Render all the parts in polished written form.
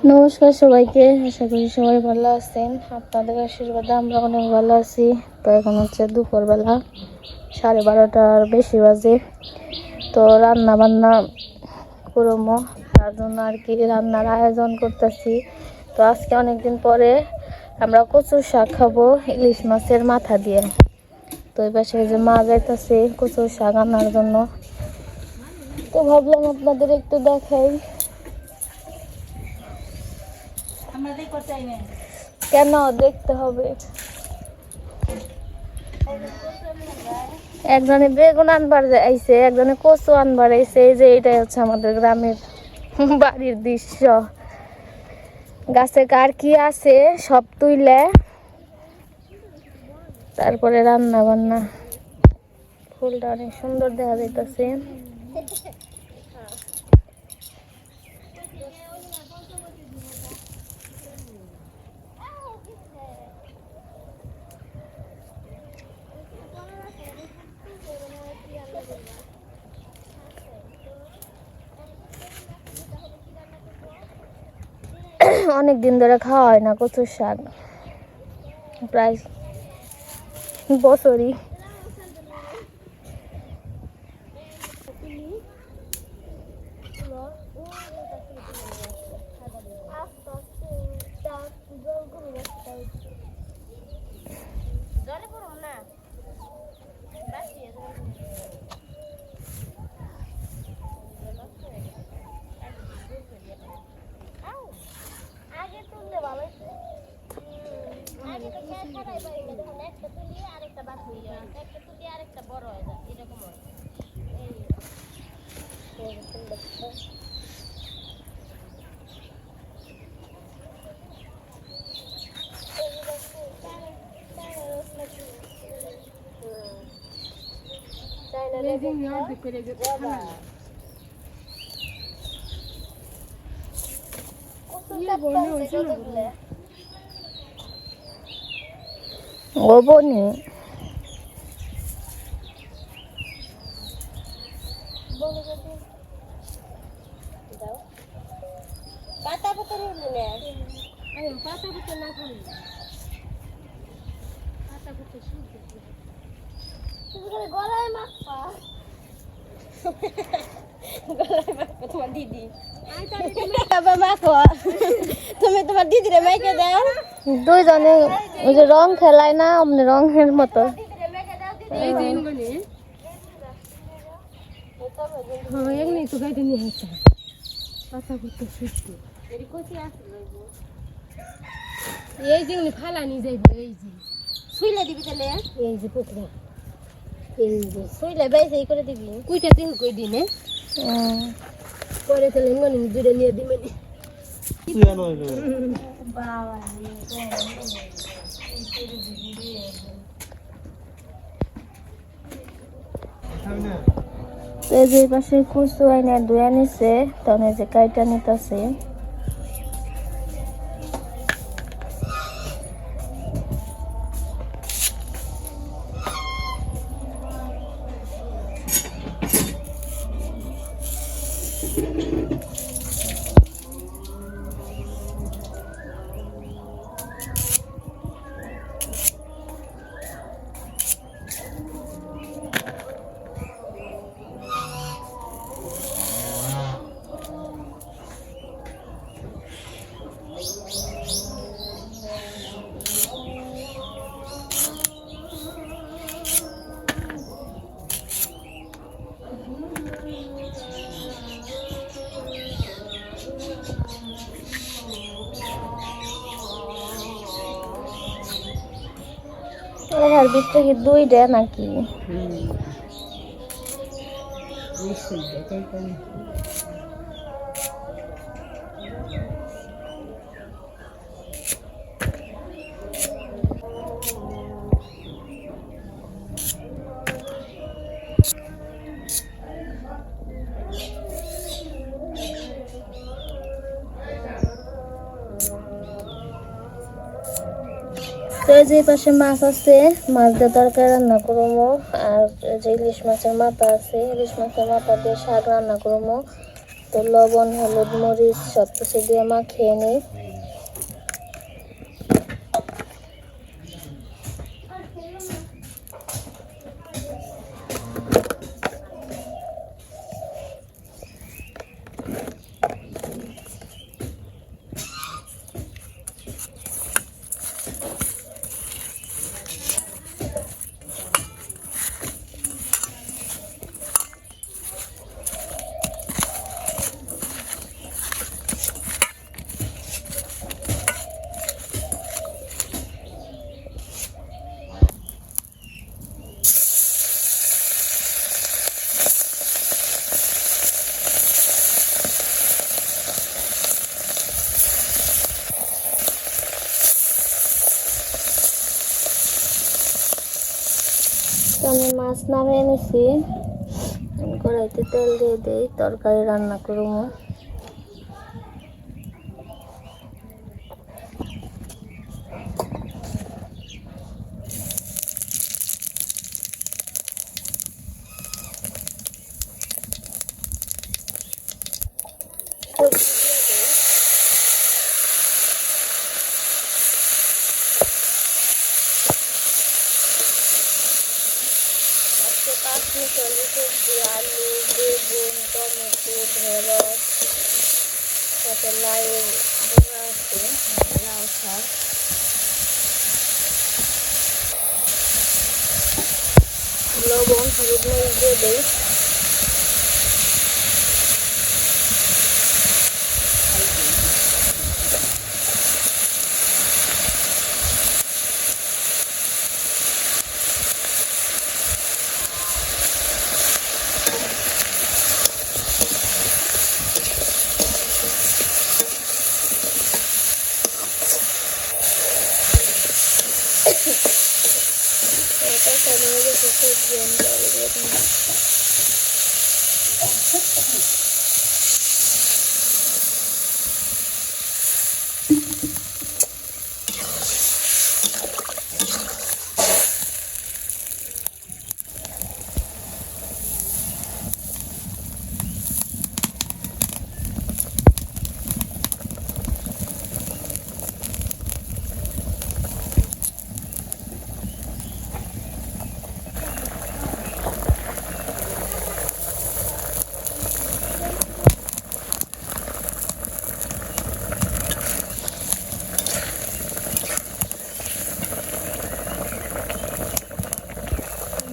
নমস্কার সবাইকে, আশা করি সবাই ভালো আছেন। আপনাদের আশীর্বাদে আমরা অনেক ভালো আছি। তো এখন হচ্ছে দুপুরবেলা 12:30 বেশি বাজে। তো রান্না বান্না করবো, তার জন্য আর কি রান্নার আয়োজন করতেছি। তো আজকে অনেকদিন পরে আমরা কচুর শাক খাবো ইলিশ মাছের মাথা দিয়ে। তো এই পাশে যে মা যাইতেছে কচুর শাক আনার জন্য। তো ভাবলাম আপনাদের একটু দেখাই। কেন দেখতে হবে? একজনে বেগুন আনবার আইছে, একজনে কচু আনবার আইছে। এই যে এটাই হচ্ছে আমাদের গ্রামের বাড়ির দৃশ্য। গাছে কার কি আছে সব তুইলে তারপরে রান্না বান্না। ফুলটা অনেক সুন্দর দেখা যাইতেছে। অনেক দিন ধরে খাওয়া হয় না কচুর শাক, প্রায় বছরই। ও বনি পাতা পাতা না খালি গলায় মাখা তোমার দিদি তুমি তোমার দিদিরে মাইকে দাও। দুইজনে ওই যে রং খেলায় না, অমনি রঙের মতো। এই যে উনি ফালানি যাইব, এই যে শুইলে দিবি তাহলে, এই যে পুকুরা, এই যে শুইলে বেশ এই করে দিবি। কুইটা তেল কই দিনে পরে তাহলে মনে দূরে নিয়ে দিবে নি। এই যে পাশে কচু আইনে ধুয়ে নিছে, তখন এই যে কাইটা নিতেছে। এর ভিতরে কি দুইটা নাকি? তো এই যে পাশে মাছ আছে, মাছ দিয়ে তরকারি রান্না করবো। আর যে ইলিশ মাছের মাথা আছে, ইলিশ মাছের মাথা দিয়ে শাক রান্না করবো। তো লবণ হলুদ মরিচ সব কিছু দিয়ে মাখিয়ে নিই। আমি মাছ নামিয়ে নিছি, কড়াইতে তেল দিয়ে দিই, তরকারি রান্না করবো। সবজি আলু বেগুন টমেটো ঢেঁড়স সাথে লাউ বোনা আছে, লাউ শাক, লবণ হলুদ মরিচ দিয়ে দিই।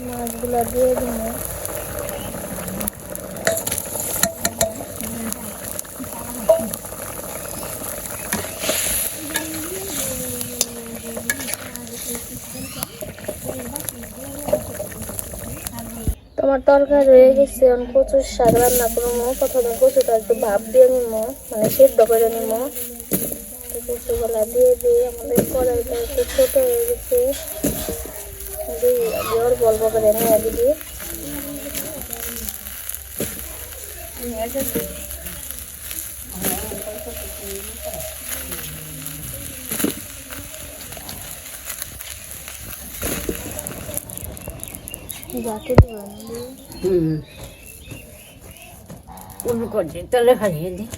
মাছগুলো দিয়ে দিন। তোমার তরকারি হয়ে গেছে, আমি কচুর শাক রান্না করবো। প্রথমে কচুটা একটু ভাপ দিয়ে নিবো, মানে সেদ্ধ করে নিবো। কচুগুলা দিয়ে দিই। আমাদের কড়াইটা একটু ছোট হয়ে গেছে, অল্প অল্প করে নিয়ে দিবি। যাকে করছে তাহলে হারিয়ে দিই।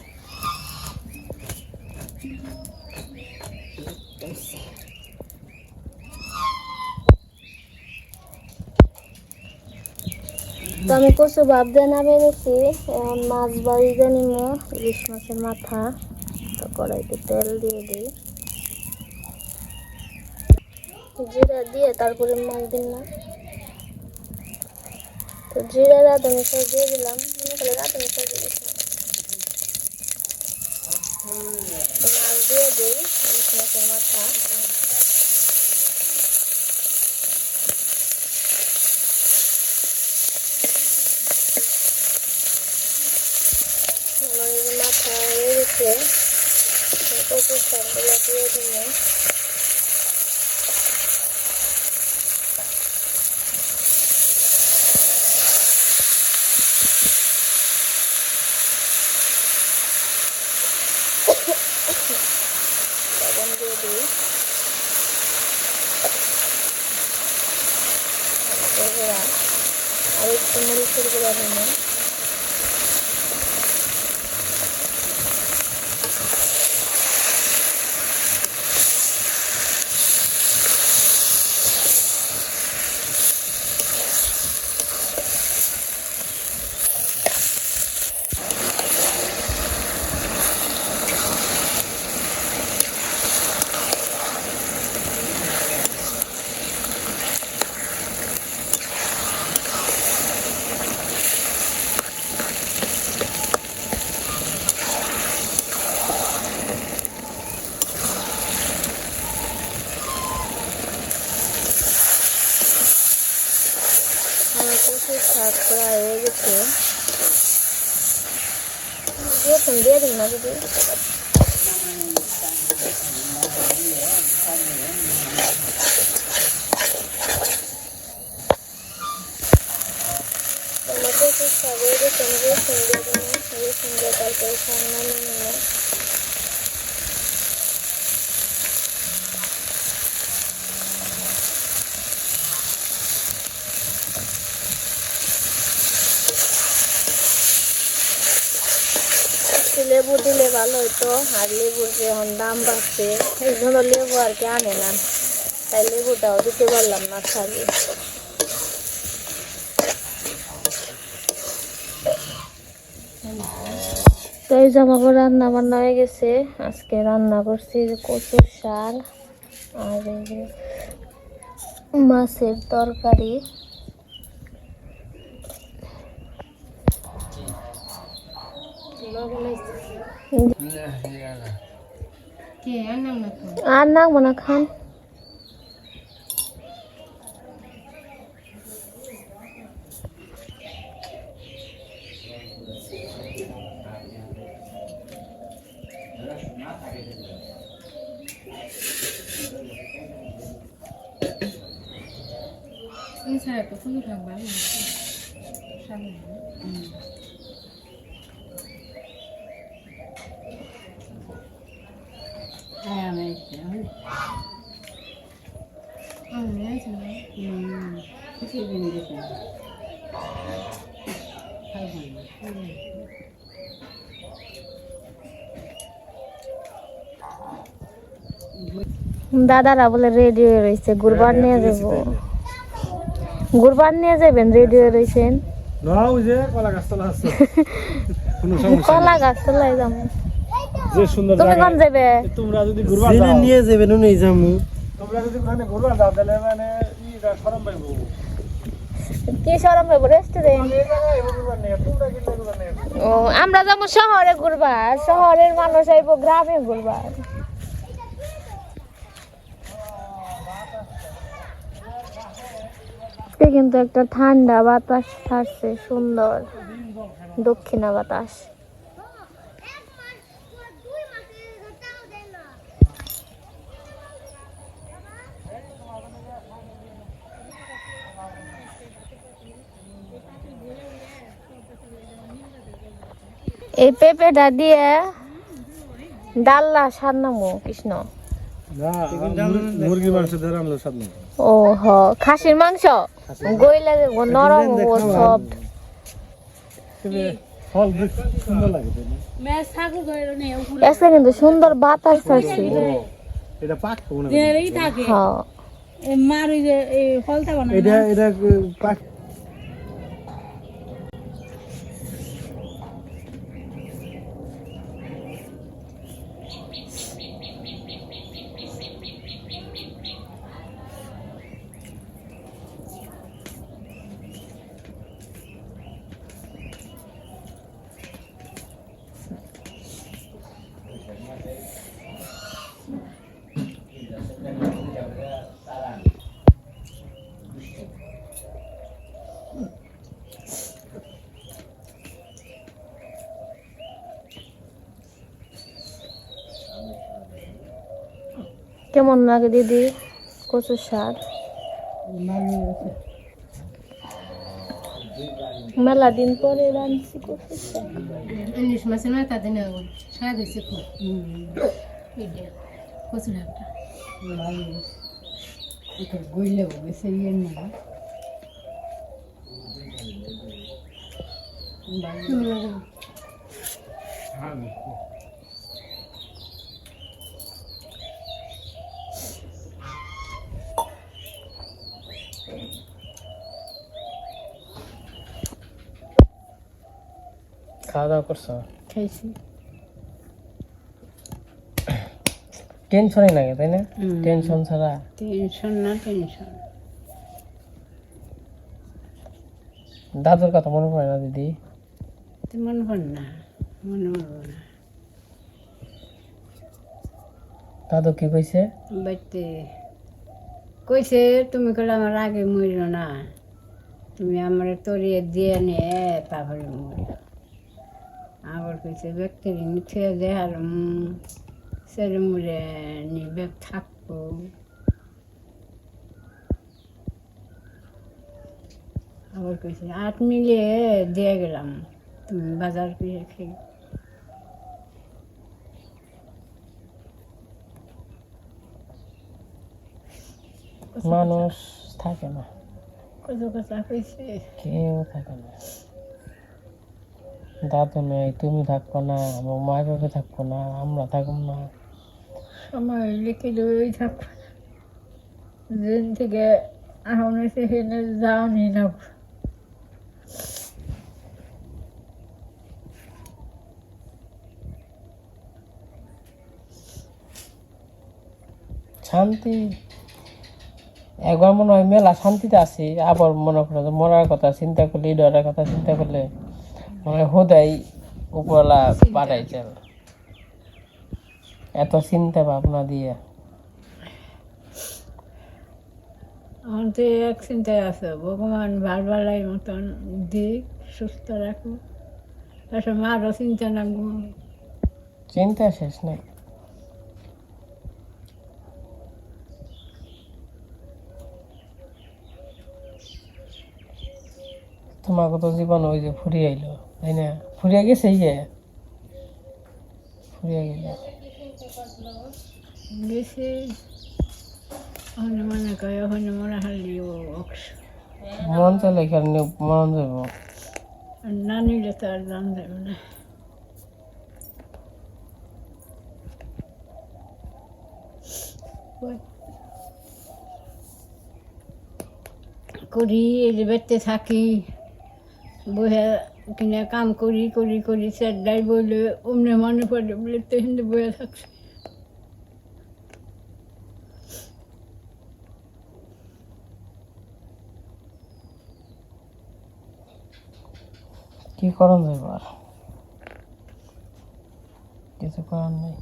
তো আমি কচু ভাপ দিয়ে নামিয়ে নিচ্ছি। এখন মাছ বাড়িতে নিবো, ইলিশ মাছের মাথা। তো কড়াইতে তেল দিয়ে দিই, জিরা দিয়ে তারপরে মাছ দিন না। তো জিরা রাঁধুনি সব দিয়ে দিলাম, রাঁধুনি সব দিয়ে দিচ্ছি। মাছ দিয়ে দিই, ইলিশ মাছের মাথা। মাথা হয়ে গেছে, কচুর শাকগুলো দিয়ে দিব। লবণ দিয়ে দিই, আর একটু মরিচের গুঁড়া দিন। আছে রসুন দিয়ে দিন না যদি টমেটো খুব সবাই রসুন দিয়ে দিন রসুন দিয়ে তারপরে সামনে নিয়ে লেবু দিলে ভালো হতো আর লেবুর যে এখন দাম বাড়ছে এই জন্য লেবু আর কি আনে না তাই লেবুটাও দিতে পারলাম না খালি তো এই যে আমাকে রান্না বান্না হয়ে গেছে আজকে রান্না করছি কচুর শাক আর এই যে মাছের তরকারি আর না মনে খান দাদারা বলে রেডি হয়ে রয়েছে গুরবার নিয়ে যাবো গুরবার নিয়ে যাবেন রেডি হয়ে রয়েছেন কলা গাছ তলায় যাবো তুমি কোন যাবে তোমরা যদি ঘুরবা যাও নিয়ে যাবে নুই যামু তোমরা যদি মানে ঘুরবা যাও তাহলে মানে ইটা শরম পাইবো কি শরম পাইবো রেস্টুরেন্ট ও আমরা যাবো শহরে ঘুরবার শহরের মানুষ আইবো গ্রামে ঘুরবার কিন্তু একটা ঠান্ডা বাতাস ছাড়ছে সুন্দর দক্ষিণা বাতাস এই পেঁপেটা দিয়ে ডাল্লা সান্নামো কৃষ্ণ মুরগির মাংস দিয়ে রান্না স্বাদ নেই ও হ খাসির মাংস গইলা নরম ও সব ফল সুন্দর লাগে এসে কিন্তু সুন্দর বাতাস ছাড়ছে এটা পাক মনে হ্যাঁ এটা এটা পাক কেমন লাগে দিদি কচুর শাক মেলা দিন পরে রাঁধছি কচুর শাক ইলিশ মাছের মাথা দিনে স্বাদ হয়েছে খুব কচুর শাকটা গইলেও বেশি ইয়ে নেই খাওয়া দাওয়া করছো খাইছি টেনশনই লাগে তাই না টেনশন ছাড়া টেনশন না টেনশন দাদুর কথা মনে পড়ে না দিদি মনে পড় না মনে পড়বো না দাদু কি কইছে বাড়িতে কইছে তুমি কলে আমার আগে মরিল না তুমি আমার তরিয়ে দিয়ে নিয়ে তারপরে মরি আবার কিছু ব্যক্তির মিথ্যে দেহার সেরে মুড়ে নিবে থাকবো আবার কিছু 8 মিলিয়ে দিয়ে গেলাম তুমি বাজার করে খেয়ে মানুষ থাকে না, কত কথা কইছে কেউ থাকে না। দাদু নেই, তুমি থাকবো না, আমার মা বাবা থাকবো না, আমরা থাকবো না। সময় লিখে দেবেই থাকবো যেদিন থেকে এখন সেখানে যাওনি না শান্তি একবার মনে হয় মেলা শান্তিতে আছি, আবার মনে করো যে মরার কথা চিন্তা করলে, ডরার কথা চিন্তা করলে মনে হয় হোদাই উপরওয়ালা পাঠাইছে এত চিন্তা ভাবনা দিয়ে। এখন তো এক চিন্তায় আছে ভগবান ভালবালাই মতন দিক সুস্থ রাখো তারপর আরও চিন্তা রাখবো চিন্তা শেষ নেই। তোমাকে তো জীবন ওই যে ফুরিয়ে আইলো, তাই না? ফুরিয়ে গেছে, ইয়ে ফুরিয়ে গেল। গেছে ওখানে মনে করে ওখানে মনে হারলিও মন চলে এখানে মন যাব। না নিলে তো আর দাম দেবে না করি এই যে বেড়তে থাকি বহে কিনে কাম করি করি করি চারটায় বলে অমনে মনে পড়ে বলে তো হিন্দু বয়ে থাকছে কি করন যাইব, আর কিছু করার নেই।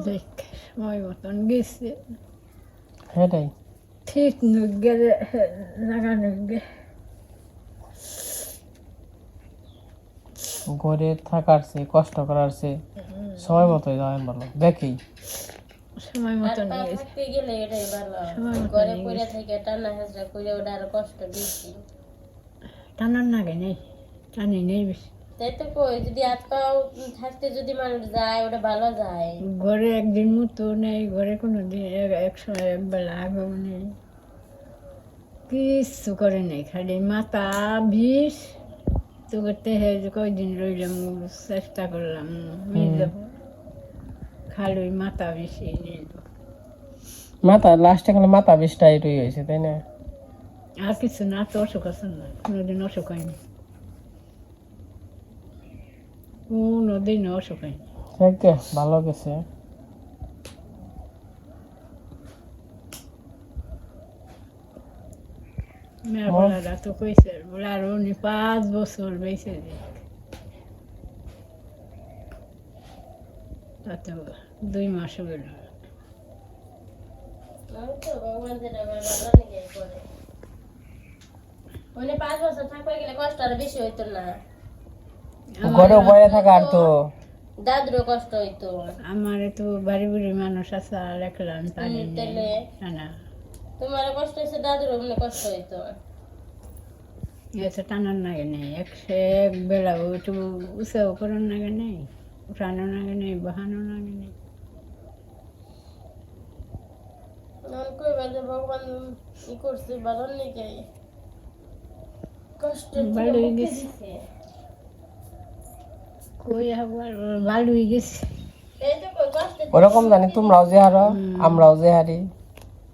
দেখ সময় মতন গেছে সেটাই ঠিক নুক গেলে জাগা নুক গে ঘরে থাকার চেয়ে কষ্ট করার চেয়ে সময় মতোই যাবেন ভালো। দেখি সময় মতন গেছে থাকতে গেলে এটাই ভালো, সময় মতন ঘরে গেছে। পড়ে থেকে টানা হেঁচড়া করে ওটা আরো কষ্ট বেশি। টানার নাগে নেই টানি নেই বেশি তাই তো কই, যদি হাত পাও থাকতে যদি মানুষ যায় ওটা ভালো যায়। ঘরে একদিন মতো নেই ঘরে কোনো দিন একসময় একবেলা আগেও নেই কিচ্ছু করে নেই খালি মাথা বিষ তো করতে কয়দিন রইলাম চেষ্টা করলাম নিয়ে যাবো খালি ওই মাথা বেশি নিয়ে যাবো মাথা লাস্টে গেলে মাথা বেশ টাইট হয়ে গেছে, তাই না? আর কিছু না তো অসুখ আছে না কোনোদিন অসুখ হয়নি কোনোদিন অসুখ হয়নি দেখতে ভালো গেছে। মেয়ের বলারা তো কইছে বলে আর উনি 5 বছর বেঁচে যাক তাতে 2 মাসও গেল আমি তো ভগবান যেটা করে ভালো নিজেই করে। মানে 5 বছর থাকতে গেলে কষ্ট আরো বেশি হইতো না, ঘরে বয়ে থাকা আর তো দাদুরও কষ্ট হইতো। আমার তো বাড়ি বুড়ি মানুষ আছে আর একলা আমি পারি তাহলে না না তোমারও কষ্ট হয়েছে, দাদুরও মনে কষ্ট হইতো। এত টানার নাগে নেই এক বেলা একটু উৎসাহ করার নাগে নেই উঠানো নাগে নেই বহানো নাগে নেই এখন কইবা যে ভগবান ই করছে ভালো নাকি কষ্ট ভালো হয়ে গেছে কই আবার ভালো হয়ে গেছে এই তো কই কষ্ট ওরকম জানি তোমরাও যে হারো আমরাও যে হারি,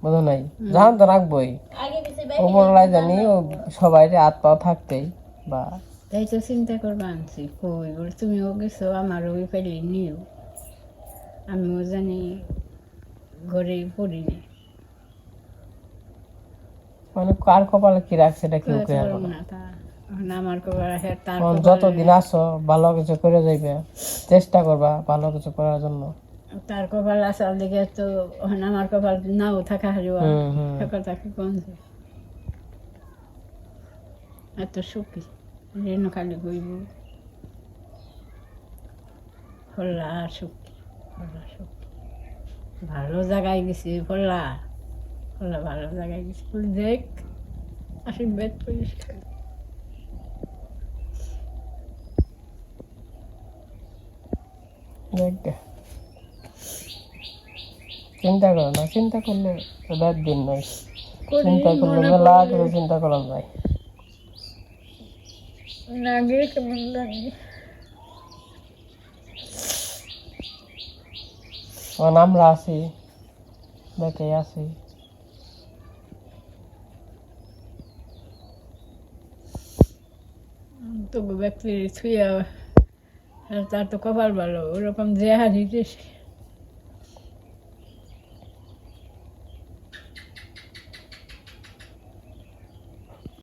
বুঝো নাই? জাহান তো রাখবোই আগে পিছে উপরলাই জানি, ও সবাই হাত পাও থাকতেই বা তাই তো চিন্তা করবা আনছি কই বলে তুমিও গেছো আমারও ওই পেলে নিও আমিও জানি ঘরে পড়িনি মানে কার কপালে কি রাখছে এটা কেউ কেউ চলো না তা এখন আমার কবার হ্যাঁ তার এখন কপালে- যতদিন আসো ভালো কিছু করে যাইবে, চেষ্টা করবা ভালো কিছু করার জন্য। তার কপাল আসার দিকে তো এখন আমার কপাল নাও থাকা হারিবা হুম। সকাল থাকি কমছে এত সুখী রেণু খালি গইব ফল্লা সুখী ফল্লা সুখী ভালো জায়গায় গেছি ফল্লা ফল্লা ভালো জায়গায় গেছি তুই দেখ আশীর্বাদ করিস খালি। দেখবে চিন্তা করো না, চিন্তা করলে রাত দিন নয়, করি চিন্তা করলে মনে মেলা পড়ে, করে চিন্তা করা যায়। লাগে কেমন লাগে এখন আমরা আছি, দেখে আছি। তো ব্যক্তি ছুঁয়া তার তো কপাল ভালো ওরকম যে হারিয়েছে